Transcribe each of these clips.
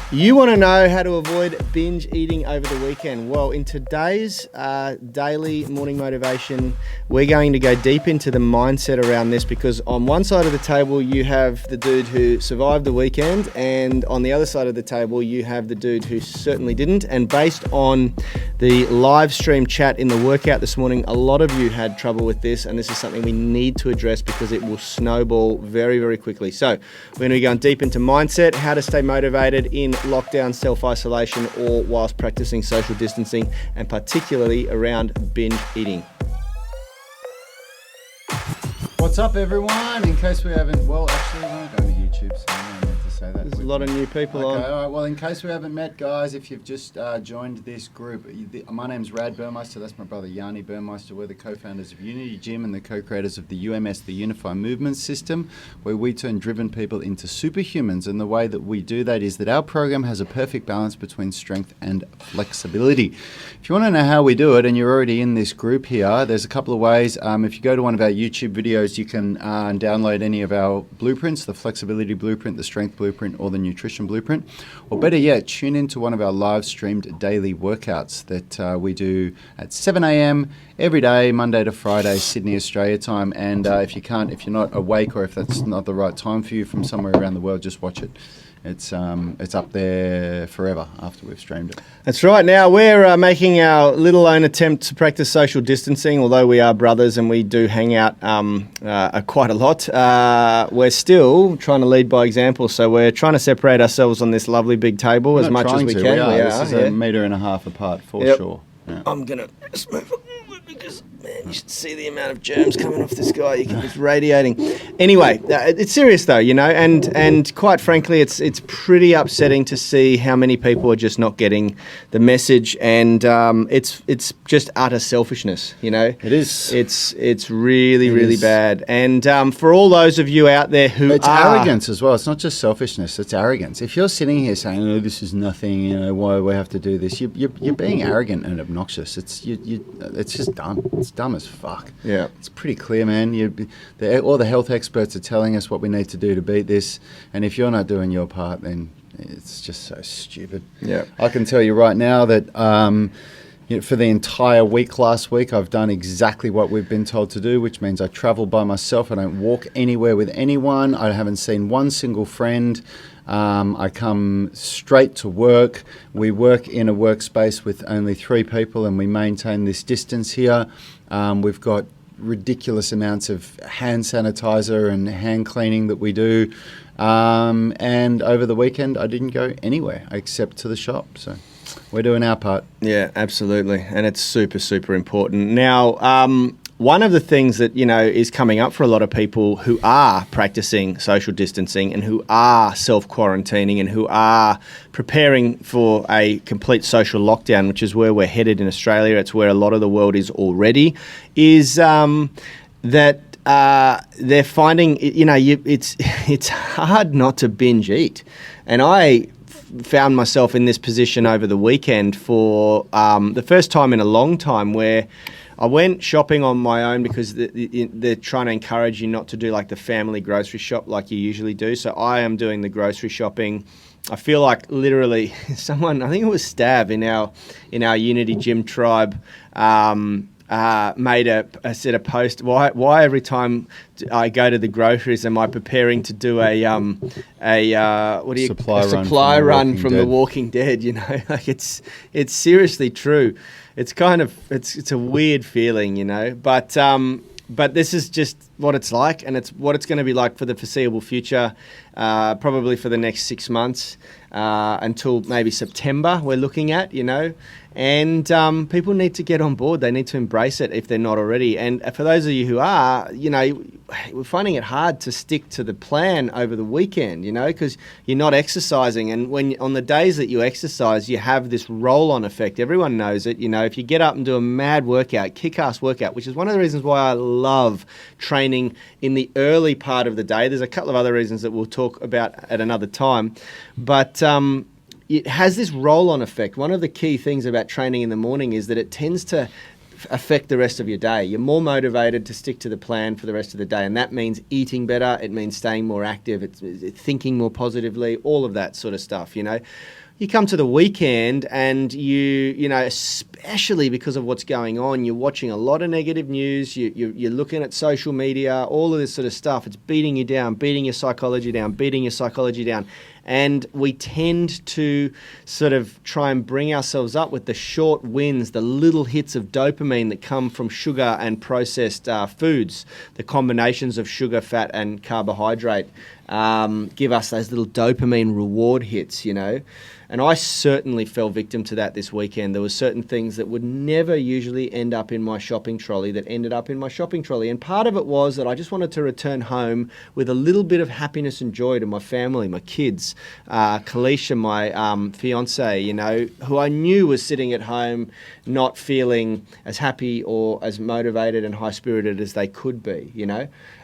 You want to know how to avoid binge eating over the weekend? Well, in today's daily morning motivation, we're going to go deep into the mindset around this, because on one side of the table, you have the dude who survived the weekend, and on the other side of the table, you have the dude who certainly didn't. And based on the live stream chat in the workout this morning, a lot of you had trouble with this, and this is something we need to address because it will snowball very, very quickly. So we're going to be going deep into mindset, how to stay motivated in lockdown, self-isolation, or whilst practicing social distancing, and particularly around binge eating. What's up, everyone? In case we haven't, well, actually, we're not going to YouTube, so I don't need to say that. There's a lot of new people on. Okay, all right. Well, in case we haven't met, guys, if you've just joined this group, my name's Rad Burmeister. That's my brother Yanni Burmeister. We're the co-founders of Unity Gym and the co-creators of the UMS, the Unified Movement System, where we turn driven people into superhumans. And the way that we do that is that our program has a perfect balance between strength and flexibility. If you want to know how we do it, and you're already in this group here, there's a couple of ways. If you go to one of our YouTube videos, you can download any of our blueprints, the flexibility blueprint, the strength blueprint, or the nutrition blueprint. Or better yet, tune into one of our live streamed daily workouts that we do at 7 a.m. every day, Monday to Friday, Sydney, Australia time. And if you're not awake, or if that's not the right time for you from somewhere around the world, just watch it. It's up there forever after we've streamed it. That's right. Now we're making our little own attempt to practice social distancing. Although we are brothers and we do hang out quite a lot, we're still trying to lead by example. So we're trying to separate ourselves on this lovely big table as much as we can. We are. This is a metre and a half apart for sure. Yeah. I'm gonna just move because, man, you should see the amount of germs coming off this guy. It's radiating. Anyway, it's serious though, you know, and quite frankly, it's pretty upsetting to see how many people are just not getting the message, and it's just utter selfishness, you know. It is. It's really bad. And for all those of you out there who it's arrogance as well. It's not just selfishness. It's arrogance. If you're sitting here saying, "Oh, this is nothing," you know, why we have to do this, you're being arrogant and obnoxious. It's just dumb. It's dumb as fuck. Yeah, it's pretty clear, man. All the health experts are telling us what we need to do to beat this, and if you're not doing your part, then it's just so stupid. Yeah, I can tell you right now that for the entire week last week, I've done exactly what we've been told to do, which means I travel by myself. I don't walk anywhere with anyone. I haven't seen one single friend. I come straight to work. We work in a workspace with only 3 people, and we maintain this distance here. We've got ridiculous amounts of hand sanitizer and hand cleaning that we do. And over the weekend, I didn't go anywhere except to the shop. So we're doing our part. Yeah, absolutely. And it's super, super important. Now, one of the things that, you know, is coming up for a lot of people who are practicing social distancing and who are self-quarantining and who are preparing for a complete social lockdown, which is where we're headed in Australia, it's where a lot of the world is already, is that they're finding, you know, it's hard not to binge eat. And I found myself in this position over the weekend for the first time in a long time, where I went shopping on my own because they're trying to encourage you not to do like the family grocery shop like you usually do. So I am doing the grocery shopping. I feel like literally someone, I think it was Stav in our Unity Gym tribe, made a post. Why every time I go to the groceries am I preparing to do a supply run from The Walking Dead? You know, like it's seriously true. It's kind of it's a weird feeling, you know, but this is just what it's like, and it's what it's going to be like for the foreseeable future, probably for the next 6 months, until maybe September we're looking at, you know. And people need to get on board. They need to embrace it if they're not already. And for those of you who are, you know, we're finding it hard to stick to the plan over the weekend, you know, because you're not exercising. And when on the days that you exercise, you have this roll-on effect. Everyone knows it. You know, if you get up and do a mad workout, kick-ass workout, which is one of the reasons why I love training in the early part of the day. There's a couple of other reasons that we'll talk about at another time. But it has this roll-on effect. One of the key things about training in the morning is that it tends to affect the rest of your day. You're more motivated to stick to the plan for the rest of the day, and that means eating better. It means staying more active. It's thinking more positively. All of that sort of stuff. You come to the weekend and you know, especially because of what's going on, you're watching a lot of negative news. You're looking at social media, all of this sort of stuff. It's beating you down, beating your psychology down. And we tend to sort of try and bring ourselves up with the short wins, the little hits of dopamine that come from sugar and processed foods. The combinations of sugar, fat, and carbohydrate give us those little dopamine reward hits, And I certainly fell victim to that this weekend. There were certain things that would never usually end up in my shopping trolley that ended up in my shopping trolley. And part of it was that I just wanted to return home with a little bit of happiness and joy to my family, my kids, Kalisha, my fiance, who I knew was sitting at home not feeling as happy or as motivated and high-spirited as they could be,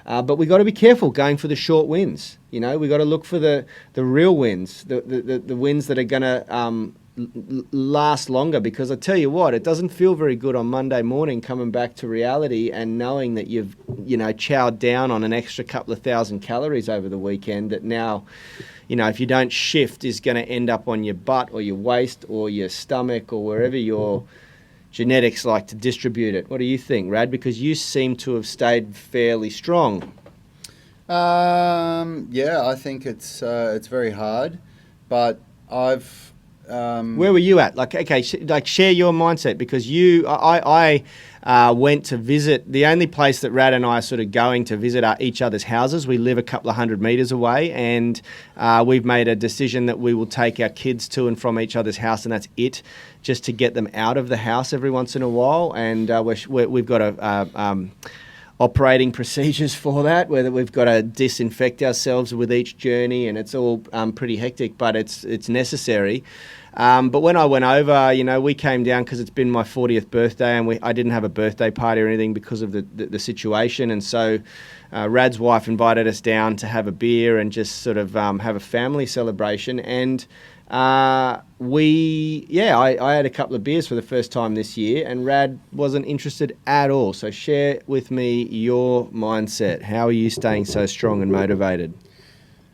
But we got to be careful going for the short wins. We got to look for the real wins, the wins that are going to last longer. Because I tell you what, it doesn't feel very good on Monday morning coming back to reality and knowing that you've chowed down on an extra couple of thousand calories over the weekend. That now, if you don't shift, is going to end up on your butt or your waist or your stomach or wherever your genetics like to distribute it. What do you think, Rad? Because you seem to have stayed fairly strong. Yeah, I think it's very hard, but I've. Where were you at? Share your mindset, because I went to visit. The only place that Rad and I are sort of going to visit are each other's houses. We live a couple of 100 meters away, and we've made a decision that we will take our kids to and from each other's house, and that's it, just to get them out of the house every once in a while. And we've got a operating procedures for that, where we've got to disinfect ourselves with each journey, and it's all pretty hectic, but it's necessary. But when I went over, we came down because it's been my 40th birthday, and I didn't have a birthday party or anything because of the situation, and so Rad's wife invited us down to have a beer and just sort of have a family celebration. And I had a couple of beers for the first time this year, and Rad wasn't interested at all. So share with me your mindset. How are you staying so strong and motivated?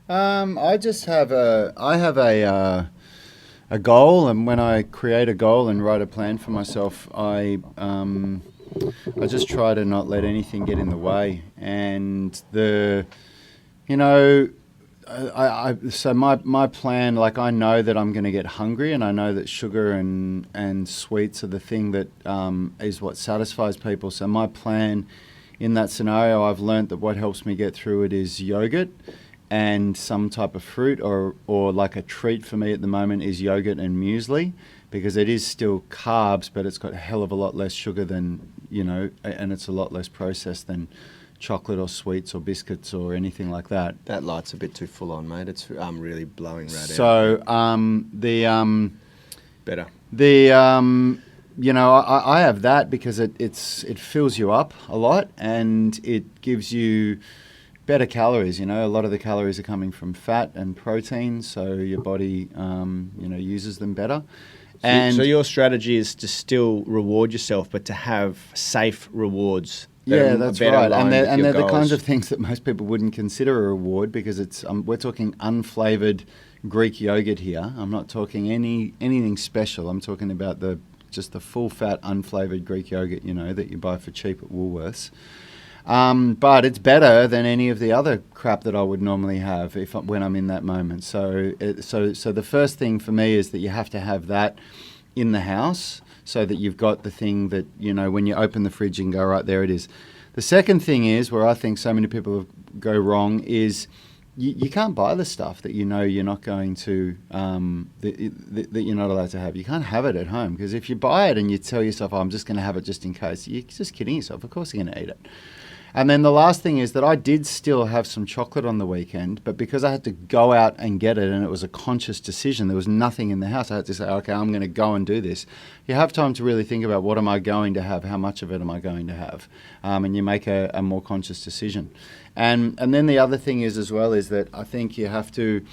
I have a goal, and when I create a goal and write a plan for myself, I just try to not let anything get in the way. And so my plan, I know that I'm going to get hungry, and I know that sugar and sweets are the thing that is what satisfies people. So my plan in that scenario, I've learnt that what helps me get through it is yogurt and some type of fruit, or like a treat for me at the moment is yogurt and muesli, because it is still carbs, but it's got a hell of a lot less sugar than, and it's a lot less processed than chocolate or sweets or biscuits or anything like that. That light's a bit too full on, mate. It's really blowing right out. So better. I have that because it fills you up a lot, and it gives you better calories. A lot of the calories are coming from fat and protein, so your body uses them better. So your strategy is to still reward yourself, but to have safe rewards. Yeah, that's right. And they're the kinds of things that most people wouldn't consider a reward, because it's we're talking unflavoured Greek yogurt here. I'm not talking anything special. I'm talking about just the full fat unflavoured Greek yogurt, that you buy for cheap at Woolworths. But it's better than any of the other crap that I would normally have when I'm in that moment. So the first thing for me is that you have to have that in the house, so that you've got the thing that, when you open the fridge, you can go, right, there it is. The second thing is, where I think so many people go wrong, is you can't buy the stuff that you're not going to, that you're not allowed to have. You can't have it at home, because if you buy it and you tell yourself, I'm just going to have it just in case, you're just kidding yourself. Of course you're going to eat it. And then the last thing is that I did still have some chocolate on the weekend, but because I had to go out and get it, and it was a conscious decision, there was nothing in the house, I had to say, okay, I'm going to go and do this. You have time to really think about, what am I going to have? How much of it am I going to have? And you make a more conscious decision. And then the other thing is that I think you have to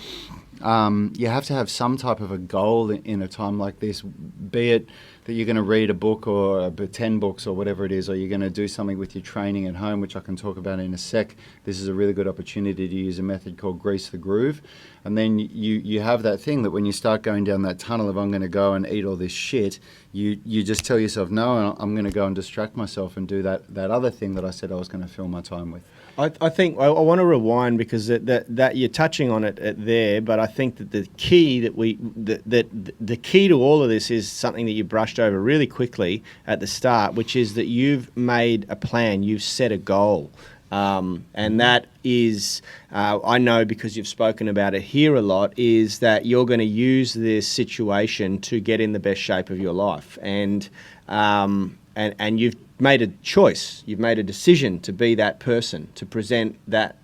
have some type of a goal in a time like this, be it that you're going to read a book or 10 books or whatever it is, or you're going to do something with your training at home, which I can talk about in a sec, this is a really good opportunity to use a method called Grease the Groove. And then you have that thing that when you start going down that tunnel of I'm going to go and eat all this shit, you just tell yourself, no, I'm going to go and distract myself and do that other thing that I said I was going to fill my time with. I think I want to rewind because that you're touching on it there, but I think that the key the key to all of this is something that you brushed over really quickly at the start, which is that you've made a plan, you've set a goal. And that is, I know because you've spoken about it here a lot, is that you're going to use this situation to get in the best shape of your life. And you've made a choice, you've made a decision to be that person, to present that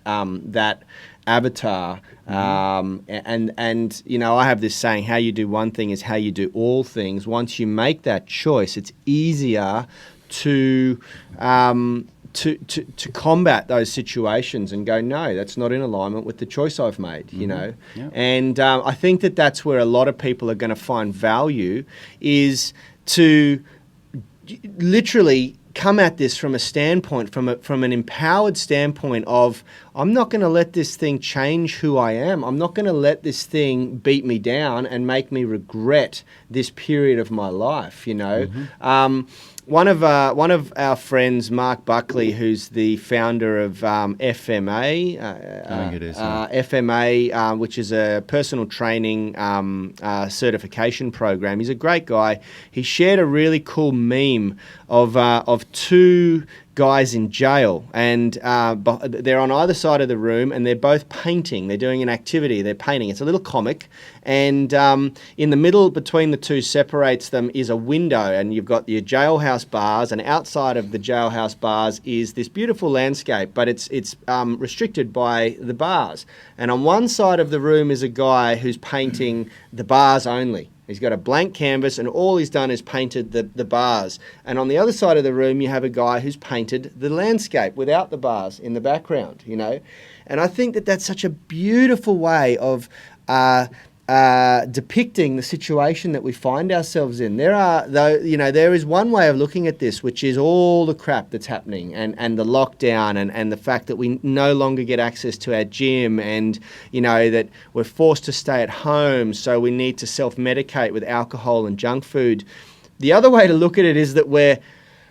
avatar. And you know, I have this saying, how you do one thing is how you do all things. Once you make that choice, it's easier to combat those situations and go, no, that's not in alignment with the choice I've made, you know. Yeah. And I think that's where a lot of people are going to find value, is to literally come at this from a standpoint, from an empowered standpoint of, I'm not going to let this thing change who I am. I'm not going to let this thing beat me down and make me regret this period of my life, you know. One of our friends, Mark Buckley, who's the founder of FMA, I think it is, FMA, which is a personal training certification program. He's a great guy. He shared a really cool meme of two guys in jail, and they're on either side of the room, and they're both painting. They're doing an activity. They're painting. It's a little comic, and in the middle between the two, separates them, is a window, and you've got your jailhouse bars, and outside of the jailhouse bars is this beautiful landscape, but it's restricted by the bars. And on one side of the room is a guy who's painting the bars only. He's got a blank canvas, and all he's done is painted the bars. And on the other side of the room, you have a guy who's painted the landscape without the bars in the background, you know. And I think that's such a beautiful way of depicting the situation that we find ourselves in. There is one way of looking at this, which is all the crap that's happening, and the lockdown, and the fact that we no longer get access to our gym, and you know that we're forced to stay at home, so we need to self-medicate with alcohol and junk food. The other way to look at it is that we're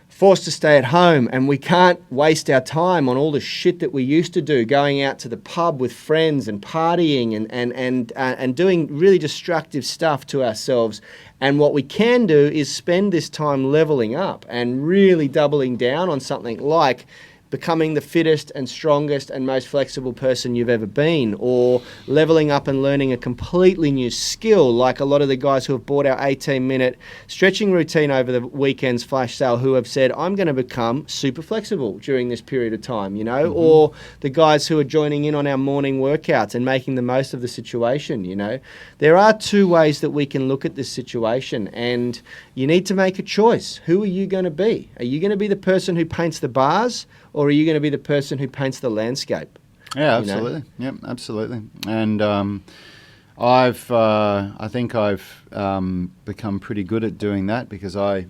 forced to stay at home, and we can't waste our time on all the shit that we used to do, going out to the pub with friends and partying and doing really destructive stuff to ourselves. And what we can do is spend this time leveling up and really doubling down on something like becoming the fittest and strongest and most flexible person you've ever been, or leveling up and learning a completely new skill, like a lot of the guys who have bought our 18-minute stretching routine over the weekend's flash sale, who have said, I'm going to become super flexible during this period of time, you know, or the guys who are joining in on our morning workouts and making the most of the situation, you know. There are two ways that we can look at this situation, and you need to make a choice. Who are you going to be? Are you going to be the person who paints the bars, or are you going to be the person who paints the landscape? Yeah, absolutely. You know? Yep, absolutely. And I think I've become pretty good at doing that, because I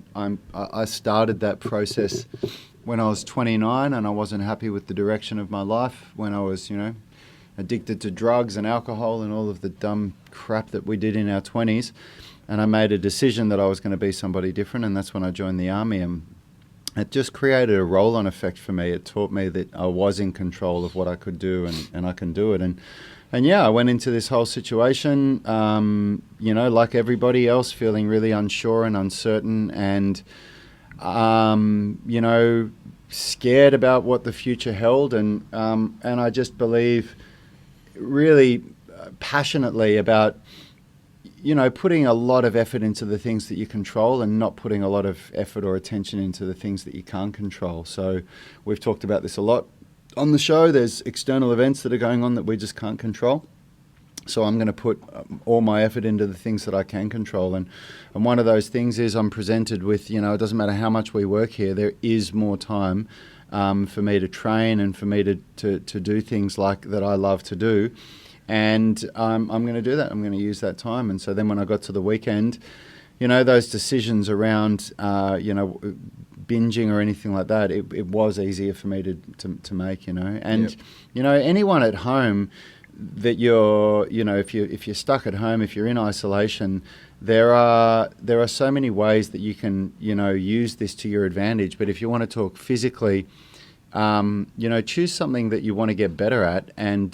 started that process when I was 29, and I wasn't happy with the direction of my life when I was, you know, addicted to drugs and alcohol and all of the dumb crap that we did in our 20s. And I made a decision that I was going to be somebody different, and that's when I joined the army. And it just created a roll-on effect for me. It taught me that I was in control of what I could do, and I can do it. And yeah, I went into this whole situation, you know, like everybody else, feeling really unsure and uncertain, and, you know, scared about what the future held. And I just believe really passionately about, you know, putting a lot of effort into the things that you control, and not putting a lot of effort or attention into the things that you can't control. So we've talked about this a lot on the show. There's external events that are going on that we just can't control. So I'm going to put all my effort into the things that I can control. And one of those things is I'm presented with, you know, it doesn't matter how much we work here, there is more time for me to train and for me to do things like that I love to do. And I'm going to do that. I'm going to use that time. And so then when I got to the weekend, those decisions around, binging or anything like that, it was easier for me to make, And, anyone at home that if you're stuck at home, if you're in isolation, there are so many ways that you can, use this to your advantage. But if you want to talk physically, choose something that you want to get better at and,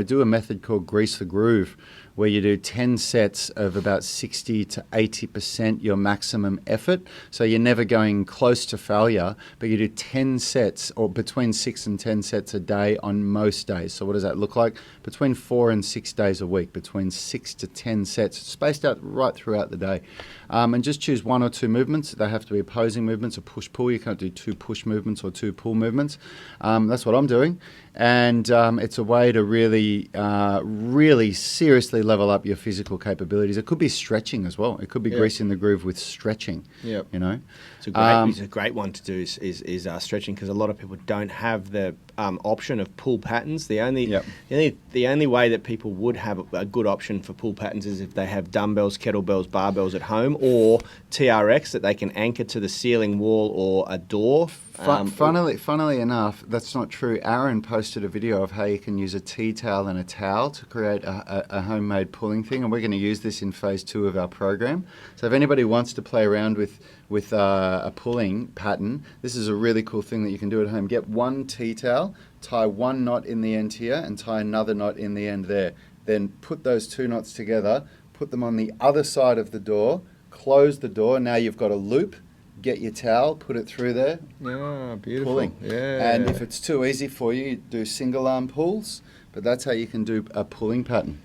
do a method called Grease the Groove, where you do 10 sets of about 60 to 80% your maximum effort. So you're never going close to failure, but you do 10 sets or between 6 and 10 sets a day on most days. So what does that look like? Between 4 and 6 days a week, between 6 to 10 sets, spaced out right throughout the day. And just choose 1 or 2 movements. They have to be opposing movements, a push-pull. You can't do 2 push movements or 2 pull movements. That's what I'm doing. And it's a way to really, really seriously level up your physical capabilities. It could be stretching as well. It could be greasing the groove with stretching. Yep. It's a great one to do is stretching, because a lot of people don't have the option of pull patterns. The only way that people would have a good option for pull patterns is if they have dumbbells, kettlebells, barbells at home, or TRX that they can anchor to the ceiling wall or a door. Funnily enough, that's not true. Aaron posted a video of how you can use a tea towel and a towel to create a homemade pulling thing, and we're going to use this in phase 2 of our program. So if anybody wants to play around with a pulling pattern, this is a really cool thing that you can do at home. Get 1 tea towel, tie 1 knot in the end here, and tie another knot in the end there. Then put those 2 knots together, put them on the other side of the door, close the door. Now you've got a loop. Get your towel, put it through there. Yeah, beautiful. Pulling. Yeah. And if it's too easy for you, do single arm pulls. But that's how you can do a pulling pattern.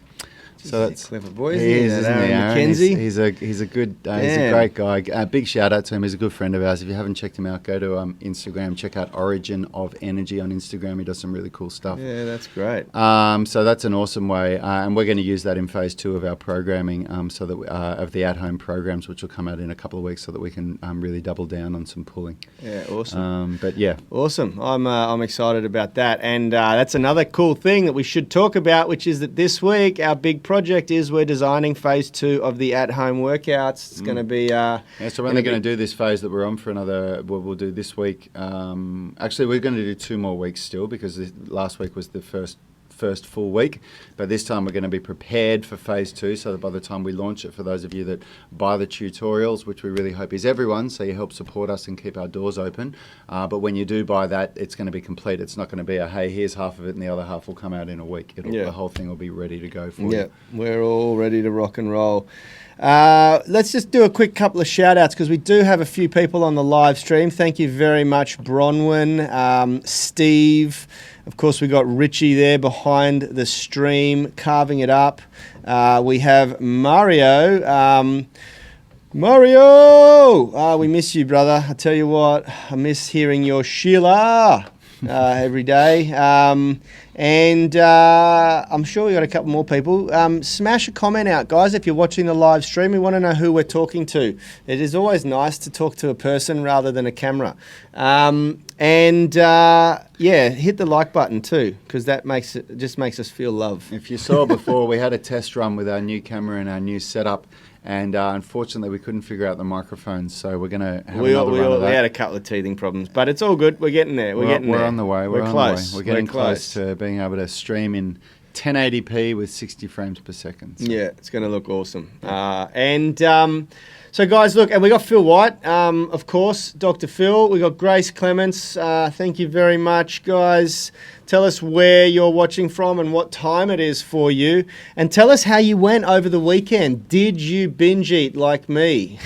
So that's clever boy, isn't he, Aaron? McKenzie. He's a good, he's a great guy. Big shout out to him. He's a good friend of ours. If you haven't checked him out, go to Instagram. Check out Origin of Energy on Instagram. He does some really cool stuff. Yeah, that's great. So that's an awesome way, and we're going to use that in phase 2 of our programming, so that of the at-home programs, which will come out in a couple of weeks, so that we can really double down on some pulling. Yeah, awesome. Awesome. I'm excited about that, and that's another cool thing that we should talk about, which is that this week our big project is we're designing phase 2 of the at-home workouts. It's going to be... so we're only going to do this phase that we're on for another... We'll do this week. Actually, we're going to do 2 more weeks still, because last week was the first full week, but this time we're going to be prepared for phase 2, so that by the time we launch it, for those of you that buy the tutorials, which we really hope is everyone, so you help support us and keep our doors open, but when you do buy that, it's going to be complete. It's not going to be hey, here's half of it and the other half will come out in a week. The whole thing will be ready to go for you. Yeah, we're all ready to rock and roll. Let's just do a quick couple of shout outs, because we do have a few people on the live stream. Thank you very much, Bronwyn, Steve. Of course, we got Richie there behind the stream, carving it up. We have Mario. Mario! We miss you, brother. I tell you what, I miss hearing your Sheila every day. And I'm sure we got a couple more people. Smash a comment out, guys, if you're watching the live stream. We want to know who we're talking to. It is always nice to talk to a person rather than a camera. Hit the like button too, because that makes us feel love. If you saw before, we had a test run with our new camera and our new setup. And unfortunately, we couldn't figure out the microphones, so we're going to have another run of that. We had a couple of teething problems, but it's all good. We're getting there. We're on the way. We're close. We're getting close to being able to stream in 1080p with 60 frames per second. So. Yeah, it's going to look awesome. So, guys, look, and we got Phil White, of course, Dr. Phil. We got Grace Clements. Thank you very much, guys. Tell us where you're watching from and what time it is for you. And tell us how you went over the weekend. Did you binge eat like me?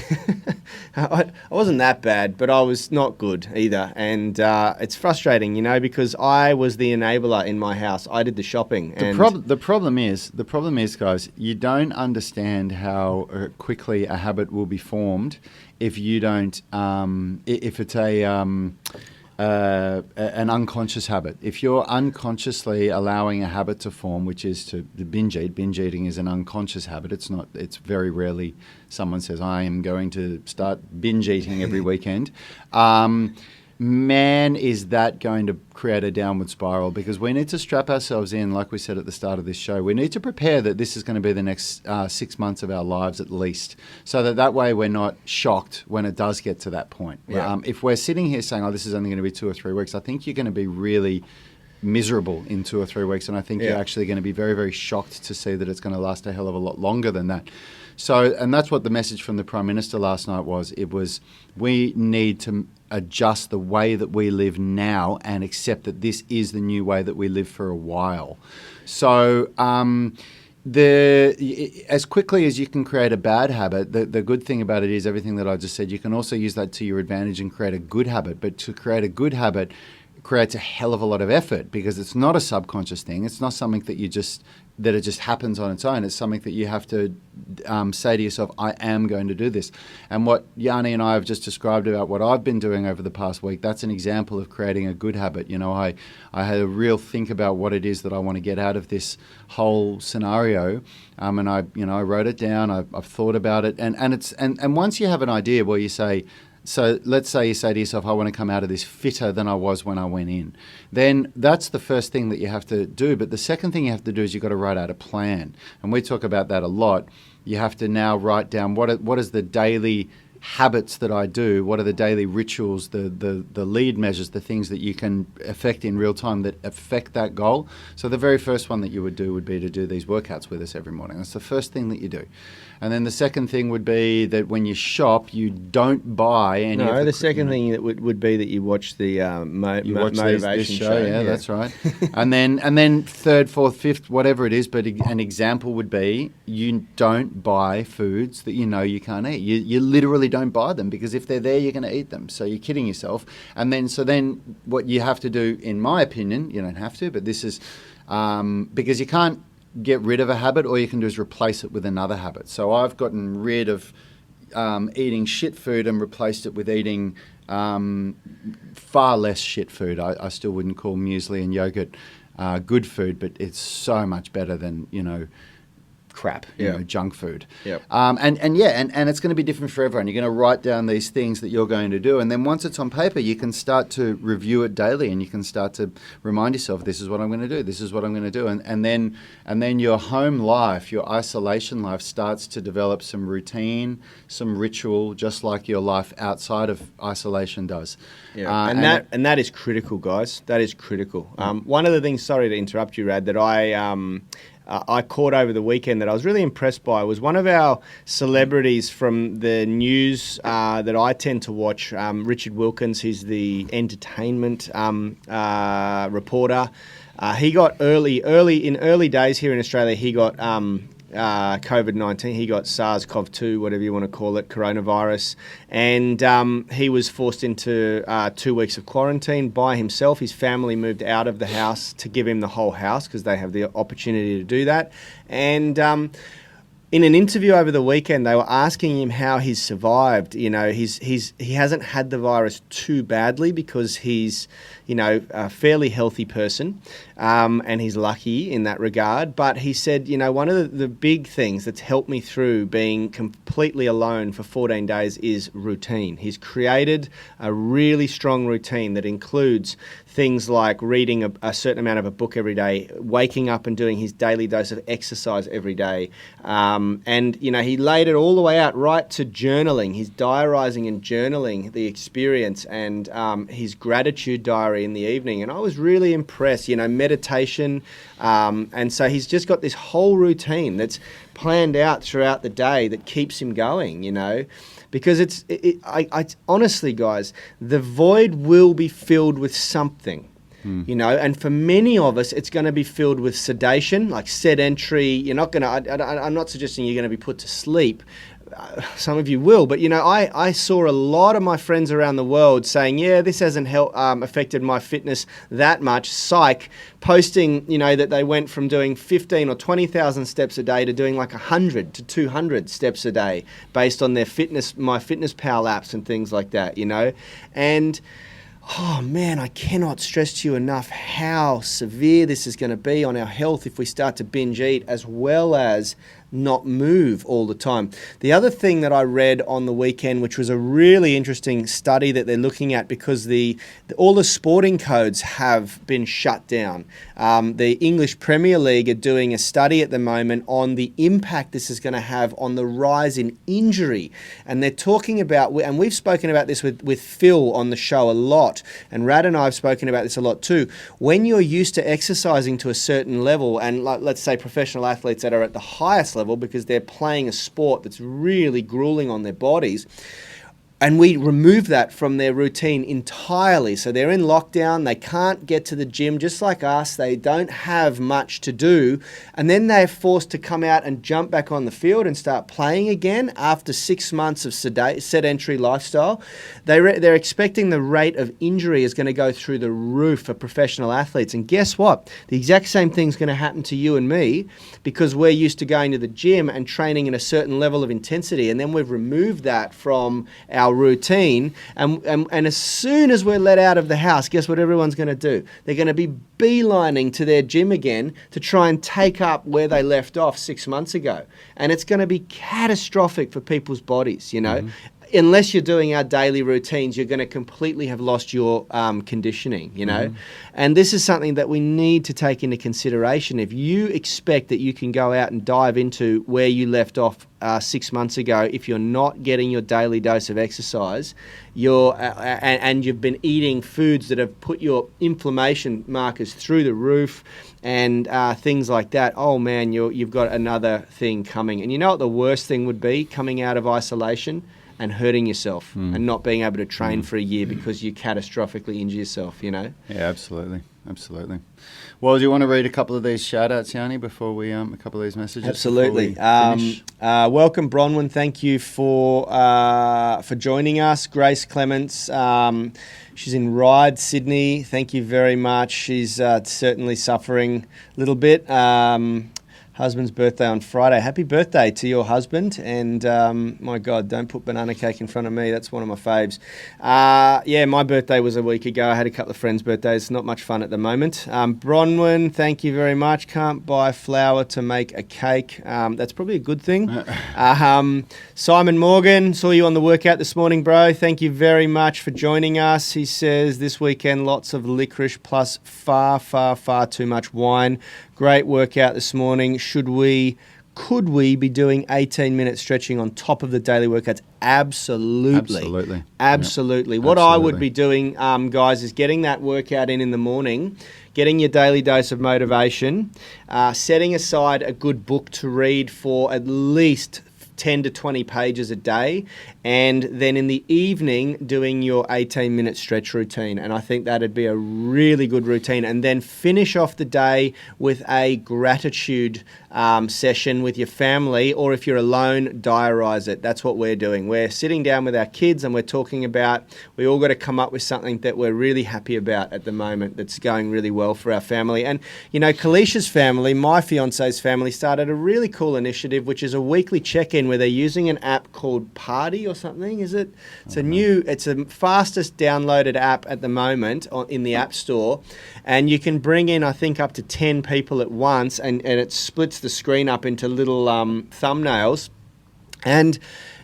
I wasn't that bad, but I was not good either. And it's frustrating, because I was the enabler in my house. I did the shopping. The problem is, guys, you don't understand how quickly a habit will be formed if you don't, if it's an unconscious habit. If you're unconsciously allowing a habit to form, which is to binge eat. Binge eating is an unconscious habit. It's very rarely someone says, I am going to start binge eating every weekend. man, is that going to create a downward spiral, because we need to strap ourselves in, like we said at the start of this show. We need to prepare that this is going to be the next 6 months of our lives at least, so that way we're not shocked when it does get to that point. Yeah. If we're sitting here saying, oh, this is only going to be 2 or 3 weeks, I think you're going to be really miserable in 2 or 3 weeks, and I think you're actually going to be very, very shocked to see that it's going to last a hell of a lot longer than that. So, and that's what the message from the Prime Minister last night was. It was, we need to adjust the way that we live now and accept that this is the new way that we live for a while. So, as quickly as you can create a bad habit, the good thing about it is everything that I just said, you can also use that to your advantage and create a good habit. But to create a good habit creates a hell of a lot of effort, because it's not a subconscious thing. It's not something that it just happens on its own. It's something that you have to say to yourself, I am going to do this. And what Yanni and I have just described about what I've been doing over the past week, that's an example of creating a good habit. You know, I had a real think about what it is that I want to get out of this whole scenario, and I wrote it down. I've thought about it, and once you have an idea where you say, so let's say you say to yourself, I want to come out of this fitter than I was when I went in. Then that's the first thing that you have to do. But the second thing you have to do is you've got to write out a plan. And we talk about that a lot. You have to now write down what is the daily habits that I do, what are the daily rituals, the lead measures, the things that you can affect in real time that affect that goal. So the very first one that you would do would be to do these workouts with us every morning. That's the first thing that you do. And then the second thing would be that when you shop, you don't buy any. No, the second thing that would be that you watch the motivation this show. Yeah, that's right. and then third, fourth, fifth, whatever it is. But an example would be you don't buy foods that you know you can't eat. You literally don't buy them, because if they're there, you're going to eat them. So you're kidding yourself. And then what you have to do, in my opinion, you don't have to, but this is because you can't get rid of a habit, all you can do is replace it with another habit. So I've gotten rid of eating shit food and replaced it with eating far less shit food. I still wouldn't call muesli and yogurt good food, but it's so much better than, crap, junk food. Yep. And it's going to be different for everyone. You're going to write down these things that you're going to do, and then once it's on paper, you can start to review it daily, and you can start to remind yourself, this is what I'm going to do, this is what I'm going to do, and then your home life, your isolation life starts to develop some routine, some ritual, just like your life outside of isolation does. Yeah, and that is critical, guys. That is critical. One of the things, sorry to interrupt you, Rad, that I caught over the weekend that I was really impressed by was one of our celebrities from the news that I tend to watch, Richard Wilkins. He's the entertainment reporter. He got early days here in Australia, he got COVID-19. He got SARS-CoV-2, whatever you want to call it, coronavirus. And he was forced into 2 weeks of quarantine by himself. His family moved out of the house to give him the whole house because they have the opportunity to do that. And in an interview over the weekend, they were asking him how he's survived. He hasn't had the virus too badly because he's, a fairly healthy person, and he's lucky in that regard. But he said, one of the big things that's helped me through being completely alone for 14 days is routine. He's created a really strong routine that includes things like reading a certain amount of a book every day, waking up and doing his daily dose of exercise every day. And he laid it all the way out right to journaling, his diarising and journaling the experience, and his gratitude diary in the evening. And I was really impressed, meditation. And so he's just got this whole routine that's planned out throughout the day that keeps him going, because I honestly, guys, the void will be filled with something. And for many of us, it's going to be filled with sedation, like sedentary. You're not going to, I'm not suggesting you're going to be put to sleep. Some of you will, but I saw a lot of my friends around the world saying, yeah, this hasn't affected my fitness that much, psych, posting, that they went from doing 15 or 20,000 steps a day to doing like 100 to 200 steps a day based on their MyFitnessPal apps and things like that, and oh man, I cannot stress to you enough how severe this is going to be on our health if we start to binge eat, as well as not move all the time. The other thing that I read on the weekend, which was a really interesting study that they're looking at, because all the sporting codes have been shut down. The English Premier League are doing a study at the moment on the impact this is going to have on the rise in injury. And they're talking about, and we've spoken about this with Phil on the show a lot, and Rad and I have spoken about this a lot too. When you're used to exercising to a certain level, and let's say professional athletes that are at the highest level because they're playing a sport that's really grueling on their bodies, and we remove that from their routine entirely. So they're in lockdown, they can't get to the gym just like us, they don't have much to do, and then they're forced to come out and jump back on the field and start playing again after 6 months of sedentary lifestyle. They're expecting the rate of injury is going to go through the roof for professional athletes. And guess what? The exact same thing's going to happen to you and me, because we're used to going to the gym and training in a certain level of intensity, and then we've removed that from our routine, and as soon as we're let out of the house, guess what everyone's going to do? They're going to be beelining to their gym again to try and take up where they left off 6 months ago, and it's going to be catastrophic for people's bodies, Unless you're doing our daily routines, you're going to completely have lost your conditioning, And this is something that we need to take into consideration. If you expect that you can go out and dive into where you left off 6 months ago, if you're not getting your daily dose of exercise, and you've been eating foods that have put your inflammation markers through the roof and things like that, oh man, you've got another thing coming. And you know what the worst thing would be coming out of isolation? And hurting yourself and not being able to train for a year because you catastrophically injure yourself, Yeah, absolutely. Well, do you want to read a couple of these shout-outs, Yanni, before we a couple of these messages? Absolutely. Welcome, Bronwyn. Thank you for joining us. Grace Clements, she's in Ryde, Sydney. Thank you very much. She's certainly suffering a little bit. Husband's birthday on Friday. Happy birthday to your husband. And my God, don't put banana cake in front of me. That's one of my faves. My birthday was a week ago. I had a couple of friends' birthdays. Not much fun at the moment. Bronwyn, thank you very much. Can't buy flour to make a cake. That's probably a good thing. Simon Morgan, saw you on the workout this morning, bro. Thank you very much for joining us. He says, this weekend, lots of licorice plus far, far, far too much wine. Great workout this morning. Could we be doing 18-minute stretching on top of the daily workouts? Absolutely. Yep. What I would be doing, guys, is getting that workout in the morning, getting your daily dose of motivation, setting aside a good book to read for at least 10 to 20 pages a day, and then in the evening doing your 18-minute stretch routine. And I think that'd be a really good routine. And then finish off the day with a gratitude session with your family, or if you're alone, diarize it. That's what we're doing. We're sitting down with our kids and we're talking about, we all got to come up with something that we're really happy about at the moment that's going really well for our family. And, Kalisha's family, my fiance's family, started a really cool initiative, which is a weekly check-in where they're using an app called Party or something, is it? It's the fastest downloaded app at the moment in the App Store. And you can bring in, I think, up to 10 people at once, and it splits the screen up into little thumbnails. And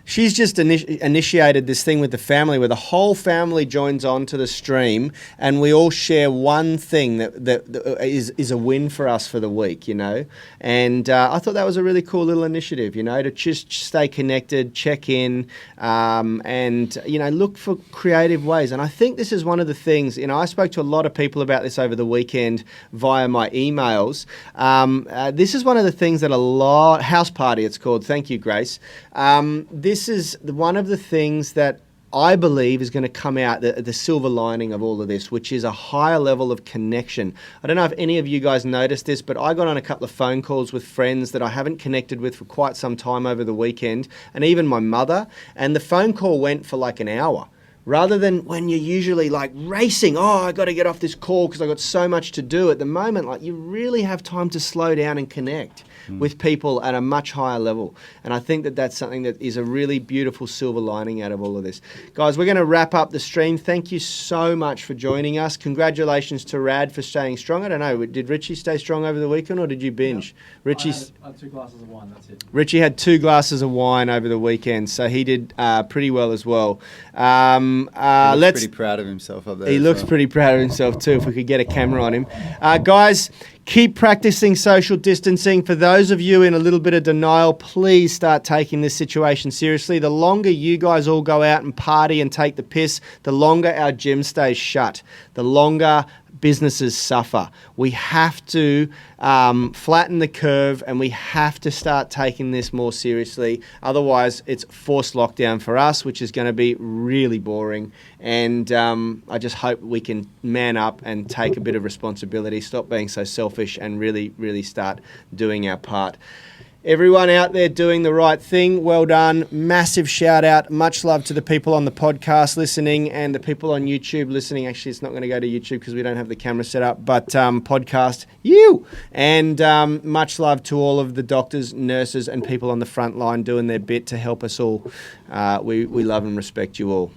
she's just initiated this thing with the family where the whole family joins on to the stream and we all share one thing that is a win for us for the week, And I thought that was a really cool little initiative, to just stay connected, check in, and, look for creative ways. And I think this is one of the things, I spoke to a lot of people about this over the weekend via my emails. This is one of the things that House Party it's called. Thank you, Grace. This is one of the things that I believe is going to come out, the silver lining of all of this, which is a higher level of connection. I don't know if any of you guys noticed this, but I got on a couple of phone calls with friends that I haven't connected with for quite some time over the weekend, and even my mother, and the phone call went for like an hour. Rather than when you're usually like racing, I got to get off this call because I got so much to do. At the moment, like you really have time to slow down and connect. with people at a much higher level. And I think that that's something that is a really beautiful silver lining out of all of this. Guys, we're going to wrap up the stream. Thank you so much for joining us. Congratulations to Rad for staying strong. I don't know, did Richie stay strong over the weekend or did you binge? I had 2 glasses of wine, that's it. Richie had 2 glasses of wine over the weekend, so he did pretty well as well. Let's pretty proud of himself up there. He looks pretty proud of himself too, if we could get a camera on him. Guys, keep practicing social distancing. For those of you in a little bit of denial, please start taking this situation seriously. The longer you guys all go out and party and take the piss, the longer our gym stays shut, the longer businesses suffer. We have to flatten the curve and we have to start taking this more seriously. Otherwise, it's forced lockdown for us, which is going to be really boring. And I just hope we can man up and take a bit of responsibility, stop being so selfish and really, really start doing our part. Everyone out there doing the right thing, well done. Massive shout out. Much love to the people on the podcast listening and the people on YouTube listening. Actually, it's not going to go to YouTube because we don't have the camera set up, but podcast, you. And much love to all of the doctors, nurses, and people on the front line doing their bit to help us all. We love and respect you all.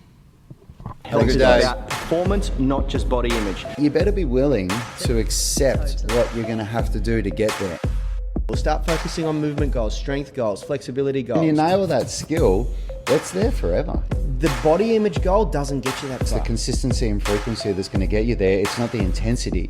Health is about performance, not just body image. You better be willing to accept what you're going to have to do to get there. We'll start focusing on movement goals, strength goals, flexibility goals. When you nail that skill, that's there forever. The body image goal doesn't get you that It's far. the consistency and frequency that's going to get you there. It's not the intensity.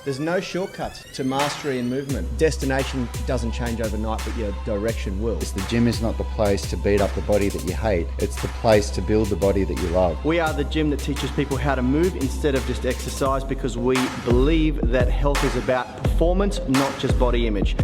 There's no shortcuts to mastery and movement. Destination doesn't change overnight, but your direction will. The gym is not the place to beat up the body that you hate. It's the place to build the body that you love. We are the gym that teaches people how to move instead of just exercise because we believe that health is about performance, not just body image.